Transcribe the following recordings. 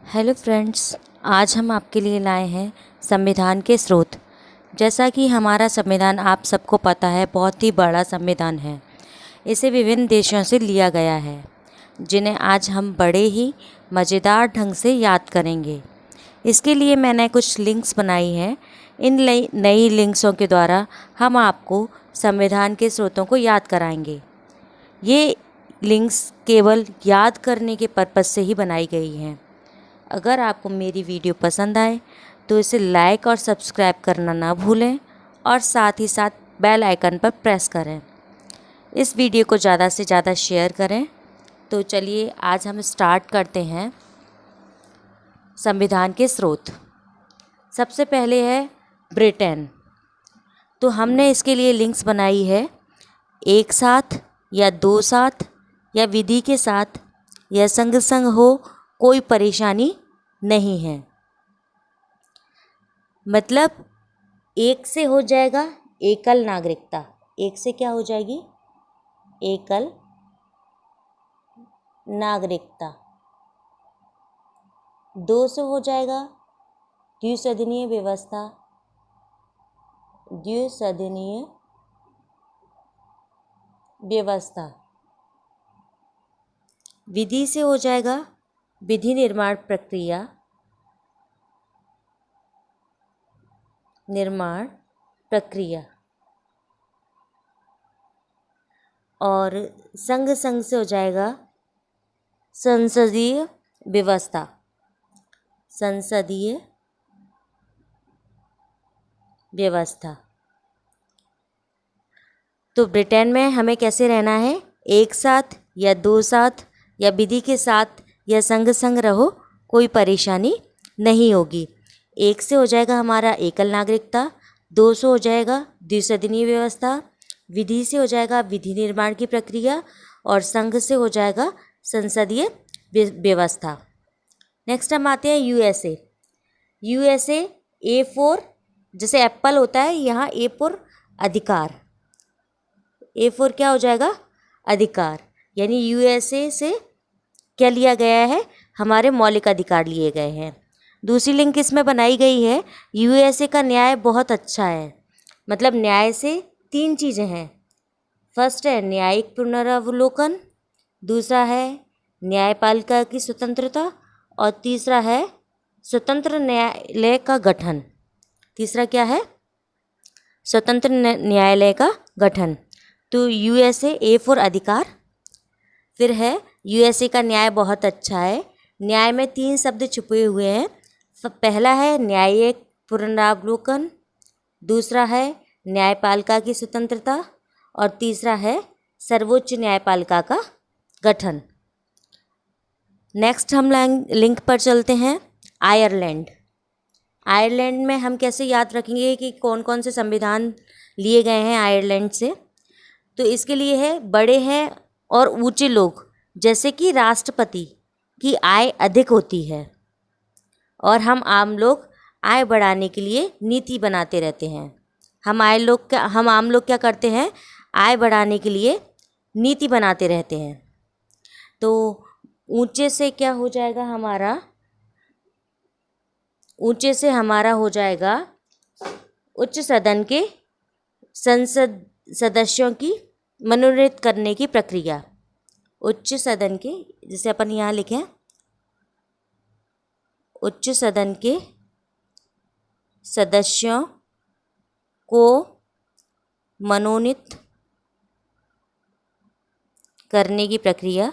Hello friends, आज हम आपके लिए लाए हैं संविधान के स्रोत। जैसा कि हमारा संविधान आप सबको पता है, बहुत ही बड़ा संविधान है। इसे विभिन्न देशों से लिया गया है, जिन्हें आज हम बड़े ही मज़ेदार ढंग से याद करेंगे। इसके लिए मैंने कुछ लिंक्स बनाई हैं। इन नई लिंक्सों के द्वारा हम आपको संविधान के स्रोतों को याद कराएंगे। ये लिंक्स केवल याद करने के पर्पज़ से ही बनाई गई हैं। अगर आपको मेरी वीडियो पसंद आए तो इसे लाइक और सब्सक्राइब करना ना भूलें और साथ ही साथ बेल आइकन पर प्रेस करें। इस वीडियो को ज़्यादा से ज़्यादा शेयर करें। तो चलिए आज हम स्टार्ट करते हैं संविधान के स्रोत। सबसे पहले है ब्रिटेन। तो हमने इसके लिए लिंक्स बनाई है, एक साथ या दो साथ या विधि के साथ या संग संग हो, कोई परेशानी नहीं है। मतलब एक से हो जाएगा एकल नागरिकता। एक से क्या हो जाएगी? एकल नागरिकता। दो से हो जाएगा द्विसदनीय व्यवस्था। द्विसदनीय व्यवस्था। विधि से हो जाएगा विधि निर्माण प्रक्रिया। निर्माण प्रक्रिया। और संघ से हो जाएगा संसदीय व्यवस्था। संसदीय व्यवस्था। तो ब्रिटेन में हमें कैसे रहना है? एक साथ या दो साथ या विधि के साथ या संग रहो, कोई परेशानी नहीं होगी। एक से हो जाएगा हमारा एकल नागरिकता, दो से हो जाएगा द्विसदनीय व्यवस्था, विधि से हो जाएगा विधि निर्माण की प्रक्रिया और संघ से हो जाएगा संसदीय व्यवस्था। नेक्स्ट हम आते हैं यूएसए। यूएसए ए फॉर, जैसे एप्पल होता है, यहाँ ए फॉर अधिकार। ए फॉर क्या हो जाएगा? अधिकार। यानी यूएसए से क्या लिया गया है? हमारे मौलिक अधिकार लिए गए हैं। दूसरी लिंक इसमें बनाई गई है, यूएसए का न्याय बहुत अच्छा है। मतलब न्याय से तीन चीज़ें हैं। फर्स्ट है न्यायिक पुनरावलोकन, दूसरा है न्यायपालिका की स्वतंत्रता और तीसरा है स्वतंत्र न्यायालय का गठन। तीसरा क्या है? स्वतंत्र न्यायालय का गठन। तो यूएसए ए फॉर अधिकार। फिर है यूएसए का न्याय बहुत अच्छा है। न्याय में तीन शब्द छुपे हुए हैं। पहला है न्यायिक पुनरावलोकन, दूसरा है न्यायपालिका की स्वतंत्रता और तीसरा है सर्वोच्च न्यायपालिका का गठन। नेक्स्ट हम लिंक पर चलते हैं आयरलैंड। आयरलैंड में हम कैसे याद रखेंगे कि कौन कौन से संविधान लिए गए हैं आयरलैंड से? तो इसके लिए है बड़े हैं और ऊंचे लोग, जैसे कि राष्ट्रपति की आय अधिक होती है और हम आम लोग आय बढ़ाने के लिए नीति बनाते रहते हैं। हम आम लोग क्या करते हैं? आय बढ़ाने के लिए नीति बनाते रहते हैं। तो ऊंचे से क्या हो जाएगा हमारा? ऊंचे से हमारा हो जाएगा उच्च सदन के संसद सदस्यों की मनोनीत करने की प्रक्रिया। उच्च सदन के, जैसे अपन यहाँ लिखें, उच्च सदन के सदस्यों को मनोनीत करने की प्रक्रिया।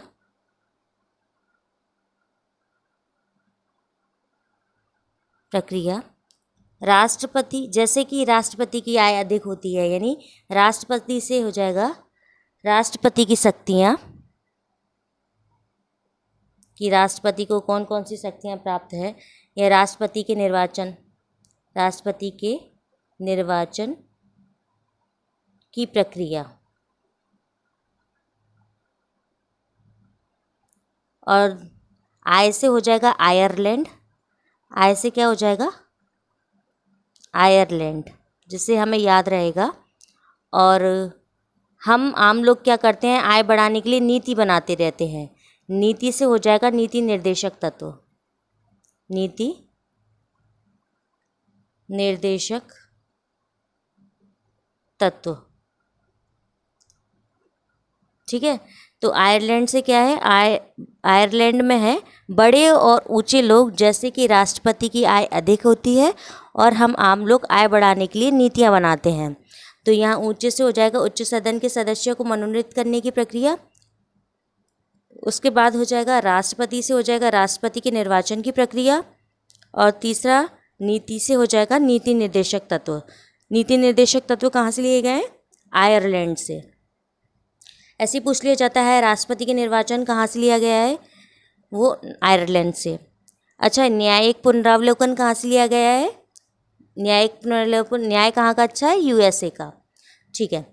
राष्ट्रपति, जैसे कि राष्ट्रपति की आय अधिक होती है, यानी राष्ट्रपति से हो जाएगा राष्ट्रपति की शक्तियाँ, कि राष्ट्रपति को कौन कौन सी शक्तियाँ प्राप्त है, या राष्ट्रपति के निर्वाचन की प्रक्रिया। और आय से हो जाएगा आयरलैंड। आय से क्या हो जाएगा? आयरलैंड, जिससे हमें याद रहेगा। और हम आम लोग क्या करते हैं? आय बढ़ाने के लिए नीति बनाते रहते हैं। नीति से हो जाएगा नीति निर्देशक तत्व। नीति निर्देशक तत्व। ठीक है, तो आयरलैंड से क्या है, आयरलैंड में है बड़े और ऊंचे लोग, जैसे कि राष्ट्रपति की आय अधिक होती है और हम आम लोग आय बढ़ाने के लिए नीतियां बनाते हैं। तो यहाँ ऊंचे से हो जाएगा उच्च सदन के सदस्यों को मनोनीत करने की प्रक्रिया। उसके बाद हो जाएगा राष्ट्रपति से हो जाएगा राष्ट्रपति के निर्वाचन की प्रक्रिया। और तीसरा नीति से हो जाएगा नीति निर्देशक तत्व। नीति निर्देशक तत्व कहाँ से लिए गए हैं, आयरलैंड से। ऐसे ही पूछ लिया जाता है राष्ट्रपति के निर्वाचन कहाँ से लिया गया है, वो आयरलैंड से। अच्छा, न्यायिक पुनरावलोकन कहाँ से लिया गया है, न्यायिक पुनरावलोकन न्याय कहाँ का अच्छा है, यूएसए का। ठीक है,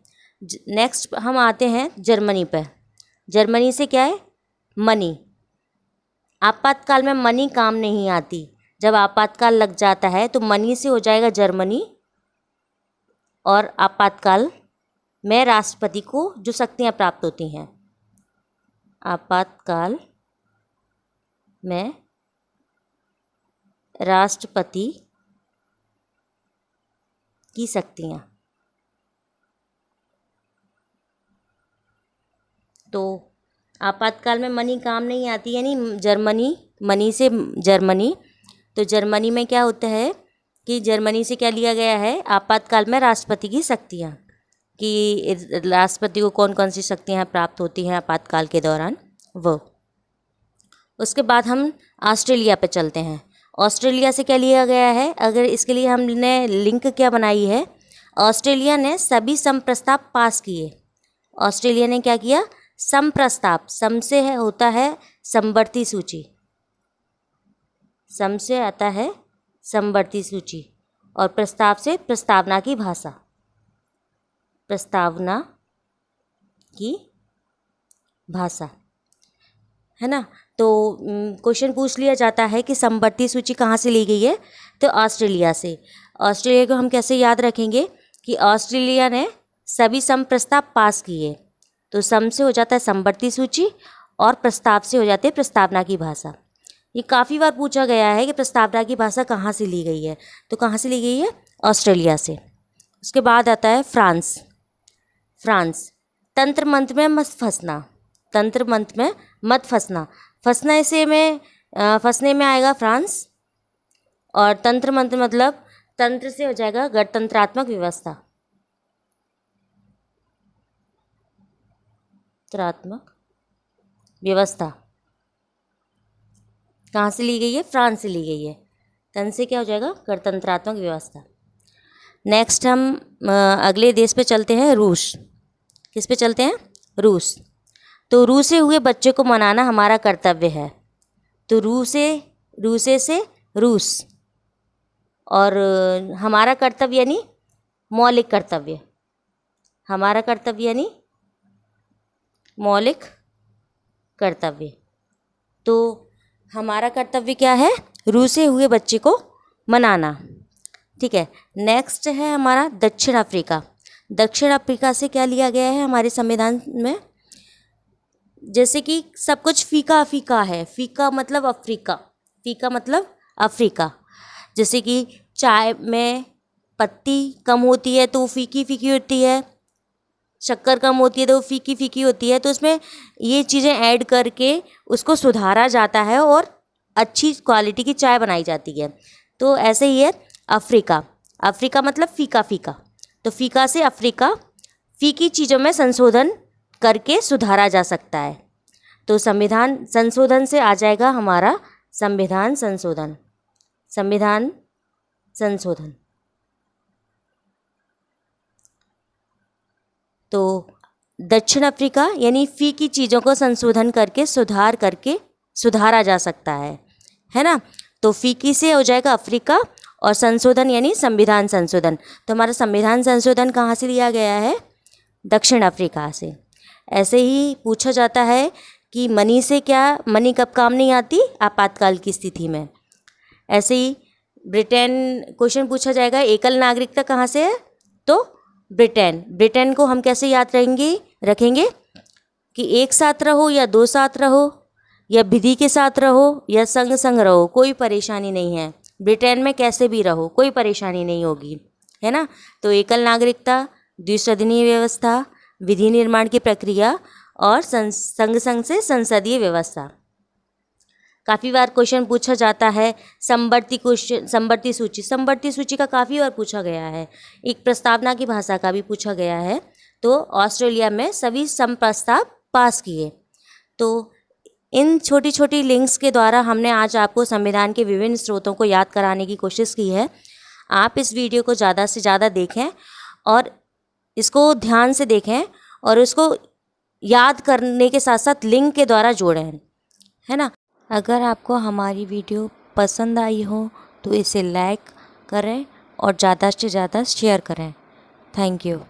नेक्स्ट हम आते हैं जर्मनी पर। जर्मनी से क्या है, मनी। आपातकाल में मनी काम नहीं आती, जब आपातकाल लग जाता है तो मनी से हो जाएगा जर्मनी। और आपातकाल में राष्ट्रपति को जो शक्तियाँ प्राप्त होती हैं, आपातकाल में राष्ट्रपति की शक्तियाँ। तो आपातकाल में मनी काम नहीं आती, यानी जर्मनी, मनी से जर्मनी। तो जर्मनी में क्या होता है कि जर्मनी से क्या लिया गया है, आपातकाल में राष्ट्रपति की शक्तियाँ, कि राष्ट्रपति को कौन कौन सी शक्तियाँ प्राप्त होती हैं आपातकाल के दौरान, वो। उसके बाद हम ऑस्ट्रेलिया पे चलते हैं। ऑस्ट्रेलिया से क्या लिया गया है, अगर इसके लिए हमने लिंक क्या बनाई है, ऑस्ट्रेलिया ने सभी समप्रस्ताव पास किए। ऑस्ट्रेलिया ने क्या किया, समप्रस्ताव, सम से है होता है समवर्ती सूची, सम से आता है समवर्ती सूची, और प्रस्ताव से प्रस्तावना की भाषा, प्रस्तावना की भाषा, है ना। तो क्वेश्चन पूछ लिया जाता है कि समवर्ती सूची कहाँ से ली गई है, तो ऑस्ट्रेलिया से। ऑस्ट्रेलिया को हम कैसे याद रखेंगे कि ऑस्ट्रेलिया ने सभी सम प्रस्ताव पास किए। तो सम से हो जाता है समवर्ती सूची और प्रस्ताव से हो जाती है प्रस्तावना की भाषा। ये काफ़ी बार पूछा गया है कि प्रस्तावना की भाषा कहाँ से ली गई है, तो कहाँ से ली गई है, ऑस्ट्रेलिया से। उसके बाद आता है फ्रांस। फ्रांस, तंत्र मंत्र में मत फंसना, तंत्र मंत्र में मत फंसना, फंसना इसे में फंसने में आएगा फ्रांस। और तंत्र मंत्र मतलब तंत्र से हो जाएगा गणतंत्रात्मक व्यवस्था, तंत्रात्मक व्यवस्था कहाँ से ली गई है, फ्रांस से ली गई है। तंत्र से क्या हो जाएगा, गणतंत्रात्मक व्यवस्था। नेक्स्ट हम अगले देश पे चलते हैं, रूस। किस पे चलते हैं, रूस। तो रूसे हुए बच्चे को मनाना हमारा कर्तव्य है। तो रूसे से रूस, और हमारा कर्तव्य यानी मौलिक कर्तव्य, हमारा कर्तव्य यानी मौलिक कर्तव्य। तो हमारा कर्तव्य क्या है, रूसे हुए बच्चे को मनाना। ठीक है, नेक्स्ट है हमारा दक्षिण अफ्रीका। दक्षिण अफ्रीका से क्या लिया गया है हमारे संविधान में, जैसे कि सब कुछ फीका फीका है, फीका मतलब अफ्रीका, फीका मतलब अफ्रीका। जैसे कि चाय में पत्ती कम होती है तो फीकी फीकी होती है, शक्कर कम होती है तो फीकी फीकी होती है। तो उसमें ये चीज़ें ऐड करके उसको सुधारा जाता है और अच्छी क्वालिटी की चाय बनाई जाती है। तो ऐसे ही है अफ्रीका, अफ्रीका मतलब फीका फीका। तो फीका से अफ्रीका, फीकी चीज़ों में संशोधन करके सुधारा जा सकता है। तो संविधान संशोधन से आ जाएगा हमारा संविधान संशोधन, संविधान संशोधन। तो दक्षिण अफ्रीका यानी फीकी चीज़ों को संशोधन करके सुधारा जा सकता है ना। तो फीकी से हो जाएगा अफ्रीका, और संशोधन यानी संविधान संशोधन। तो हमारा संविधान संशोधन कहाँ से लिया गया है, दक्षिण अफ्रीका से। ऐसे ही पूछा जाता है कि मनी से क्या, मनी कब काम नहीं आती, आपातकाल की स्थिति में। ऐसे ही ब्रिटेन क्वेश्चन पूछा जाएगा, एकल नागरिकता कहाँ से है, तो ब्रिटेन। ब्रिटेन को हम कैसे याद रखेंगे कि एक साथ रहो या दो साथ रहो, या विधि के साथ रहो या संग संग रहो, कोई परेशानी नहीं है। ब्रिटेन में कैसे भी रहो, कोई परेशानी नहीं होगी, है ना। तो एकल नागरिकता, द्विसदनीय व्यवस्था, विधि निर्माण की प्रक्रिया और संग संग से संसदीय व्यवस्था। काफ़ी बार क्वेश्चन पूछा जाता है समवर्ती सूची का काफ़ी बार पूछा गया है। एक प्रस्तावना की भाषा का भी पूछा गया है। तो ऑस्ट्रेलिया में सभी समप्रस्ताव पास किए। तो इन छोटी छोटी लिंक्स के द्वारा हमने आज आपको संविधान के विभिन्न स्रोतों को याद कराने की कोशिश की है। आप इस वीडियो को ज़्यादा से ज़्यादा देखें और इसको ध्यान से देखें और उसको याद करने के साथ साथ लिंक के द्वारा जोड़ें, है ना। अगर आपको हमारी वीडियो पसंद आई हो तो इसे लाइक करें और ज़्यादा से ज़्यादा शेयर करें। Thank you.